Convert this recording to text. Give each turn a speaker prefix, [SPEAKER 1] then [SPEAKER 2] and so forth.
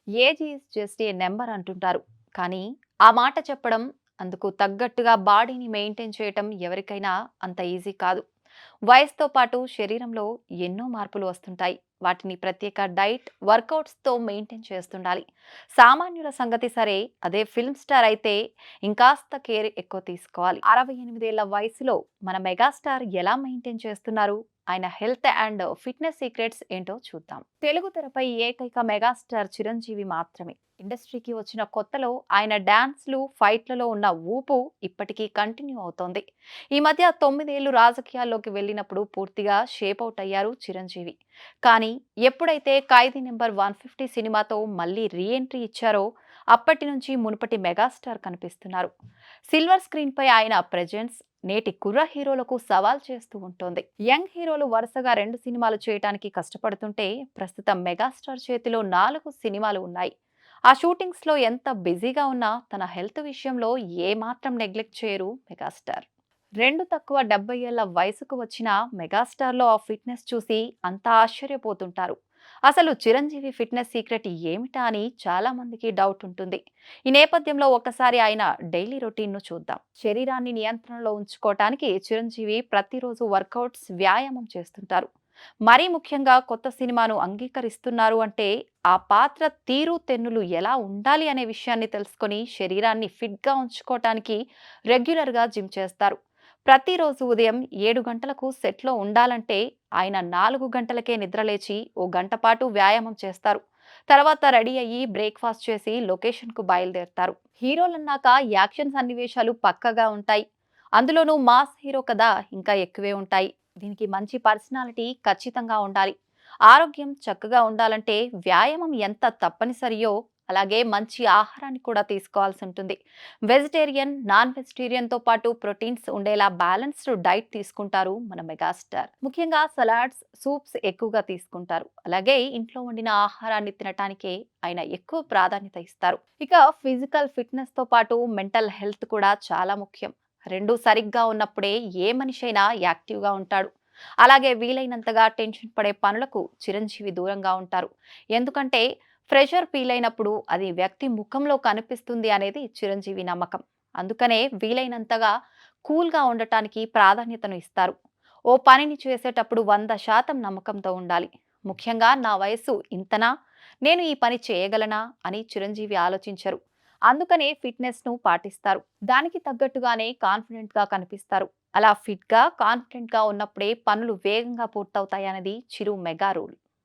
[SPEAKER 1] Age is just a number అంటుంటారు. కానీ ఆ మాట చెప్పడం, అందుకు తగ్గట్టుగా బాడీని మెయింటైన్ చేయటం ఎవరికైనా అంత ఈజీ కాదు. వయసుతో పాటు శరీరంలో ఎన్నో మార్పులు వస్తుంటాయి. వాటిని ప్రత్యేక డైట్, వర్కౌట్స్‌తో మెయింటైన్ చేస్తుండాలి. సామాన్యుల సంగతి సరే, అదే ఫిల్మ్ స్టార్ అయితే ఇంకాస్త కేర్ ఎక్కువ తీసుకోవాలి. 68 ఏళ్ల వయసులో మన మెగాస్టార్ ఎలా మెయింటైన్ చేస్తున్నారు? ఆయన హెల్త్ అండ్ ఫిట్నెస్ సీక్రెట్స్ ఏంటో చూద్దాం. తెలుగు తెరపై ఏకైక మెగాస్టార్ చిరంజీవి మాత్రమే. ఇండస్ట్రీకి వచ్చిన కొత్తలో ఆయన డాన్స్లు, ఫైట్లలో ఉన్న ఊపు ఇప్పటికీ కంటిన్యూ అవుతోంది. ఈ మధ్య 9 ఏళ్లు రాజకీయాల్లోకి వెళ్ళినప్పుడు పూర్తిగా షేప్ అవుట్ అయ్యారు చిరంజీవి. కానీ ఎప్పుడైతే ఖైదీ నెంబర్ 150 సినిమాతో మళ్ళీ రీ ఎంట్రీ ఇచ్చారో అప్పటి నుంచి మునుపటి మెగాస్టార్ కనిపిస్తున్నారు. సిల్వర్ స్క్రీన్ పై ఆయన ప్రెజెన్స్ నేటి కుర్ర హీరోలకు సవాల్ చేస్తూ ఉంటుంది. యంగ్ హీరోలు వరుసగా 2 సినిమాలు చేయడానికి కష్టపడుతుంటే ప్రస్తుతం మెగాస్టార్ చేతిలో 4 సినిమాలు ఉన్నాయి. ఆ షూటింగ్స్ లో ఎంత బిజీగా ఉన్నా తన హెల్త్ విషయంలో ఏ మాత్రం నెగ్లెక్ట్ చేయరు మెగాస్టార్. 2 తక్కువ 70 ఏళ్ల వయసుకు వచ్చిన మెగాస్టార్లో ఆ ఫిట్నెస్ చూసి అంతా ఆశ్చర్యపోతుంటారు. అసలు చిరంజీవి ఫిట్నెస్ సీక్రెట్ ఏమిటా అని చాలా మందికి డౌట్ ఉంటుంది. ఈ నేపథ్యంలో ఒకసారి ఆయన డైలీ రొటీన్ను చూద్దాం. శరీరాన్ని నియంత్రణలో ఉంచుకోవటానికి చిరంజీవి ప్రతిరోజు వర్కౌట్స్, వ్యాయామం చేస్తుంటారు. మరీ ముఖ్యంగా కొత్త సినిమాను అంగీకరిస్తున్నారు అంటే ఆ పాత్ర తీరు తెన్నులు ఎలా ఉండాలి అనే విషయాన్ని తెలుసుకొని శరీరాన్ని ఫిట్గా ఉంచుకోవటానికి రెగ్యులర్గా జిమ్ చేస్తారు. ప్రతిరోజు ఉదయం 7 గంటలకు సెట్లో ఉండాలంటే ఆయన 4 గంటలకే నిద్రలేచి ఓ గంట పాటు వ్యాయామం చేస్తారు. తర్వాత రెడీ అయ్యి బ్రేక్ఫాస్ట్ చేసి లొకేషన్కు బయలుదేరతారు. హీరోలన్నాక యాక్షన్ సన్నివేశాలు పక్కగా ఉంటాయి. అందులోనూ మాస్ హీరో కదా, ఇంకా ఎక్కువే ఉంటాయి. దీనికి మంచి పర్సనాలిటీ ఖచ్చితంగా ఉండాలి. ఆరోగ్యం చక్కగా ఉండాలంటే వ్యాయామం ఎంత తప్పనిసరియో అలాగే మంచి ఆహారాన్ని కూడా తీసుకోవాల్సి ఉంటుంది. వెజిటేరియన్, నాన్ వెజిటేరియన్తో పాటు ప్రోటీన్స్ ఉండేలా బ్యాలెన్స్డ్ డైట్ తీసుకుంటారు మన మెగాస్టార్. ముఖ్యంగా సలాడ్స్, సూప్స్ ఎక్కువగా తీసుకుంటారు. అలాగే ఇంట్లో వండిన ఆహారాన్ని తినటానికే ఆయన ఎక్కువ ప్రాధాన్యత ఇస్తారు. ఇక ఫిజికల్ ఫిట్నెస్తో పాటు మెంటల్ హెల్త్ కూడా చాలా ముఖ్యం. రెండు సరిగ్గా ఉన్నప్పుడే ఏ మనిషి అయినా యాక్టివ్గా ఉంటాడు. అలాగే వీలైనంతగా టెన్షన్ పడే పనులకు చిరంజీవి దూరంగా ఉంటారు. ఎందుకంటే ప్రెషర్ ఫీల్ అయినప్పుడు అది వ్యక్తి ముఖంలో కనిపిస్తుంది అనేది చిరంజీవి నమ్మకం. అందుకనే వీలైనంతగా కూల్గా ఉండటానికి ప్రాధాన్యతను ఇస్తారు. ఓ పనిని చేసేటప్పుడు 100% నమ్మకంతో ఉండాలి. ముఖ్యంగా నా వయసు ఇంతనా, నేను ఈ పని చేయగలనా అని చిరంజీవి ఆలోచించరు. అందుకనే ఫిట్నెస్ను పాటిస్తారు. దానికి తగ్గట్టుగానే కాన్ఫిడెంట్గా కనిపిస్తారు. అలా ఫిట్గా, కాన్ఫిడెంట్గా ఉన్నప్పుడే పనులు వేగంగా పూర్తవుతాయన్నది చిరు మెగా రూల్.